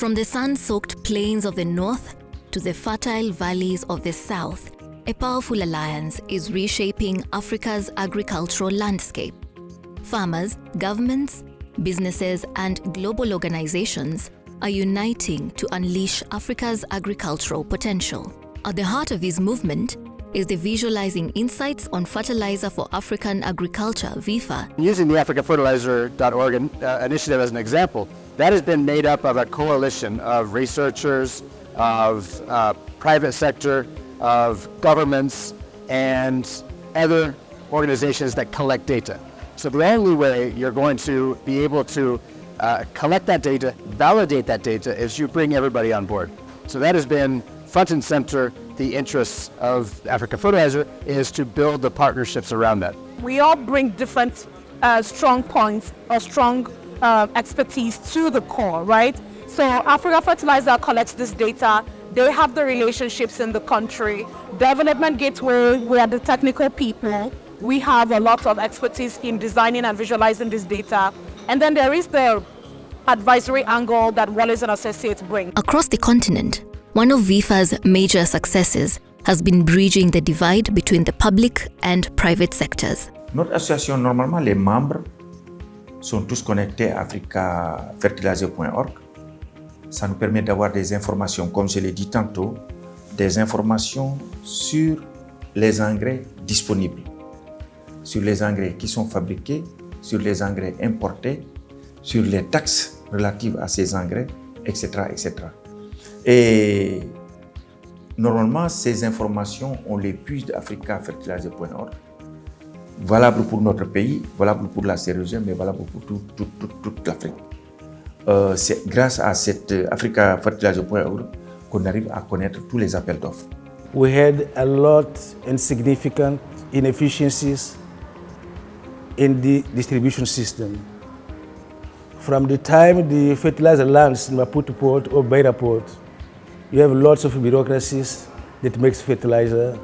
From the sun-soaked plains of the north to the fertile valleys of the south, a powerful alliance is reshaping Africa's agricultural landscape. Farmers, governments, businesses, and global organizations are uniting to unleash Africa's agricultural potential. At the heart of this movement is the Visualizing Insights on Fertilizer for African Agriculture, VIFA. Using the AfricaFertilizer.org initiative as an example, that has been made up of a coalition of researchers, of private sector, of governments, and other organizations that collect data. So the only way you're going to be able to collect that data, validate that data, is you bring everybody on board. So that has been front and center. The interests of AfricaFertilizer is to build the partnerships around that. We all bring different strong points or strong expertise to the core, right? So AfricaFertilizer collects this data. They have the relationships in the country. Development Gateway, we are the technical people. We have a lot of expertise in designing and visualizing this data. And then there is the advisory angle that Wallace Associates bring. Across the continent, one of VIFA's major successes has been bridging the divide between the public and private sectors. Notre association, normalement, les membres sont tous connectés à AfricaFertilizer.org. Ça nous permet d'avoir des informations, comme je l'ai dit tantôt, des informations sur les engrais disponibles, sur les engrais qui sont fabriqués, sur les engrais importés, sur les taxes relatives à ces engrais, etc., etc. Et normalement, ces informations, on les puise d'AfricaFertilizer.org. Valable pour notre pays, valable pour la région, mais valable pour toute l'Afrique. C'est grâce à cette AfricaFertilizer.org qu'on arrive à connaître tous les appels d'offres. We had a lot and significant inefficiencies in the distribution system. From the time the fertilizer lands in Maputo port or Beira port, you have lots of bureaucracies that makes fertilizer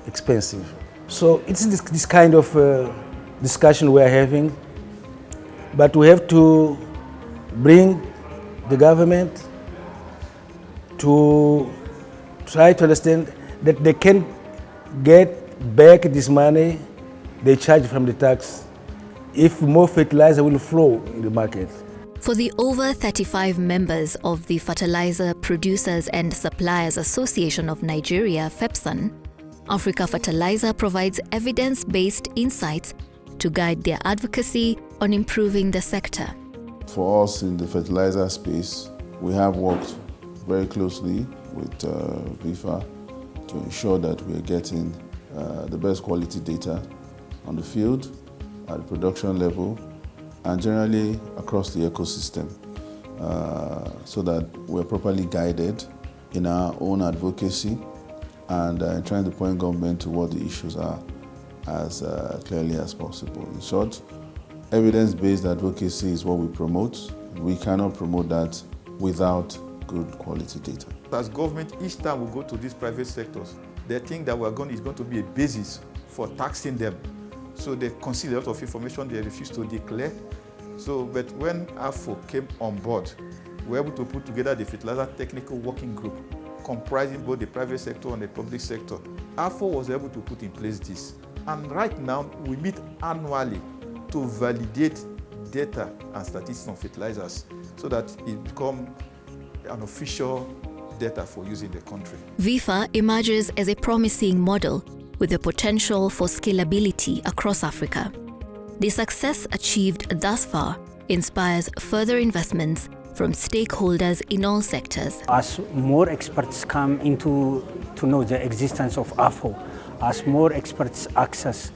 expensive. So it's this kind of discussion we are having, but we have to bring the government to try to understand that they can get back this money they charge from the tax if more fertilizer will flow in the market. For the over 35 members of the Fertilizer Producers and Suppliers Association of Nigeria, FEPSAN, AfricaFertilizer provides evidence-based insights to guide their advocacy on improving the sector. For us in the fertilizer space, we have worked very closely with VIFA to ensure that we are getting the best quality data on the field, at the production level, and generally across the ecosystem, so that we're properly guided in our own advocacy and trying to point government to what the issues are as clearly as possible. In short, evidence-based advocacy is what we promote. We cannot promote that without good quality data. As government, each time we go to these private sectors, they think that is going to be a basis for taxing them. So they consider a lot of information they refuse to declare. But when AFO came on board, we were able to put together the Fertilizer Technical Working Group, comprising both the private sector and the public sector. AFO was able to put in place this. And right now, we meet annually to validate data and statistics on fertilizers so that it becomes an official data for use in the country. VIFA emerges as a promising model with the potential for scalability across Africa. The success achieved thus far inspires further investments from stakeholders in all sectors. As more experts come into to know the existence of AFO, as more experts access,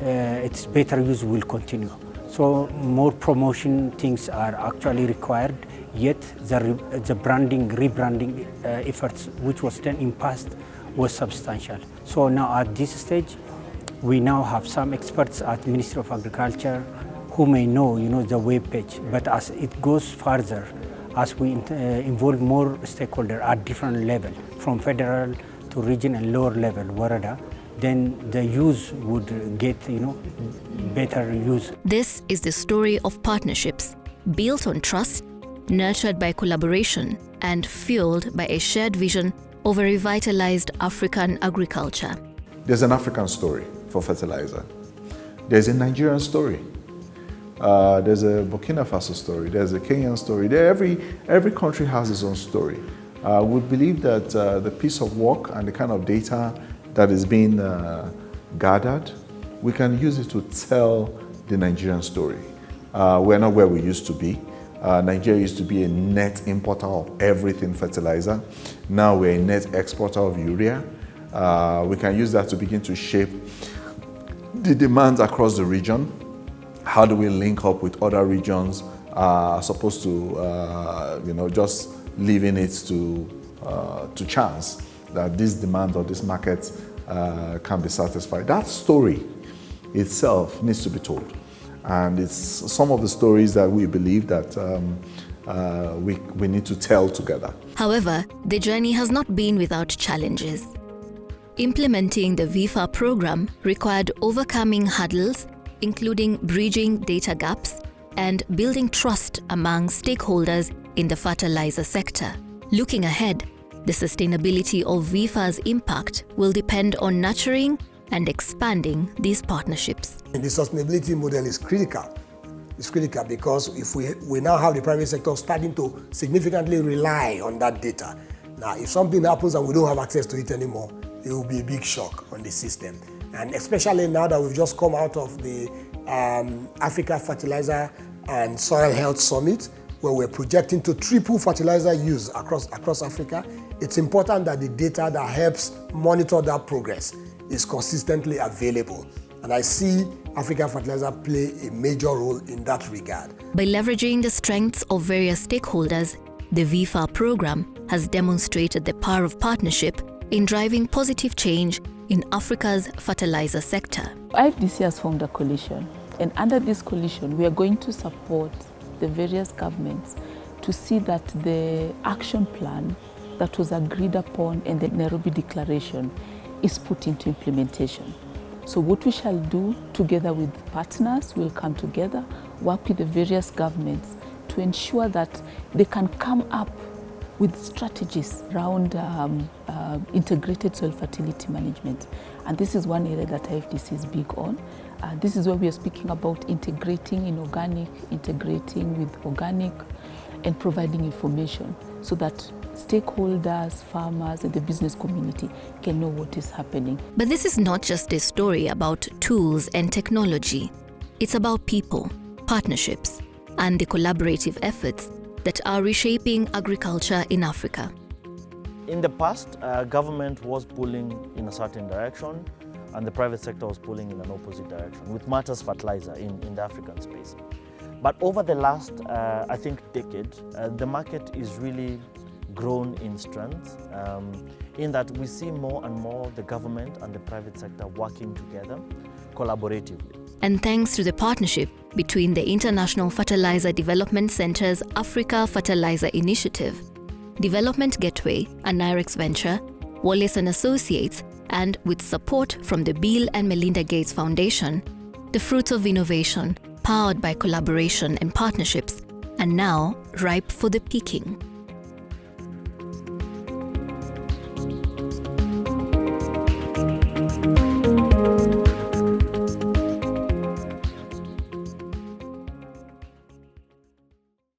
its better use will continue. So more promotion things are actually required, yet the branding, rebranding efforts which was done in past was substantial. So now at this stage, we now have some experts at Ministry of Agriculture who may know, the web page. But as it goes further, as we involve more stakeholders at different levels, from federal to region and lower level, Warada, then the use would get, better use. This is the story of partnerships built on trust, nurtured by collaboration, and fueled by a shared vision of a revitalized African agriculture. There's an African story for fertilizer. There's a Nigerian story. There's a Burkina Faso story. There's a Kenyan story. Every country has its own story. We believe that the piece of work and the kind of data that is being gathered, we can use it to tell the Nigerian story. We're not where we used to be. Nigeria used to be a net importer of everything fertilizer. Now we're a net exporter of urea. We can use that to begin to shape the demands across the region. How do we link up with other regions as opposed to just leaving it to chance that this demand or this market can be satisfied. That story itself needs to be told. And it's some of the stories that we believe that we need to tell together. However, the journey has not been without challenges. Implementing the VIFA program required overcoming hurdles, including bridging data gaps and building trust among stakeholders in the fertilizer sector. Looking ahead, the sustainability of VIFA's impact will depend on nurturing and expanding these partnerships. The sustainability model is critical. It's critical because if we now have the private sector starting to significantly rely on that data. Now, if something happens and we don't have access to it anymore, it will be a big shock on the system. And especially now that we've just come out of the AfricaFertilizer and Soil Health Summit, where we're projecting to triple fertilizer use across Africa, it's important that the data that helps monitor that progress is consistently available. And I see AfricaFertilizer play a major role in that regard. By leveraging the strengths of various stakeholders, the VIFA program has demonstrated the power of partnership in driving positive change in Africa's fertilizer sector. IFDC has formed a coalition, and under this coalition, we are going to support the various governments to see that the action plan that was agreed upon in the Nairobi Declaration is put into implementation. So what we shall do together with partners, we'll come together, work with the various governments to ensure that they can come up with strategies around integrated soil fertility management. And this is one area that IFDC is big on. This is where we are speaking about integrating inorganic, integrating with organic, and providing information so that stakeholders, farmers, and the business community can know what is happening. But this is not just a story about tools and technology. It's about people, partnerships, and the collaborative efforts that are reshaping agriculture in Africa. In the past, government was pulling in a certain direction and the private sector was pulling in an opposite direction with matters fertilizer in the African space. But over the last, I think, decade, the market is really grown in strength in that we see more and more the government and the private sector working together collaboratively. And thanks to the partnership between the International Fertilizer Development Centre's AfricaFertilizer Initiative, Development Gateway, and Nyrex Venture, Wallace Associates, and with support from the Bill and Melinda Gates Foundation, the fruits of innovation, powered by collaboration and partnerships, are now ripe for the picking.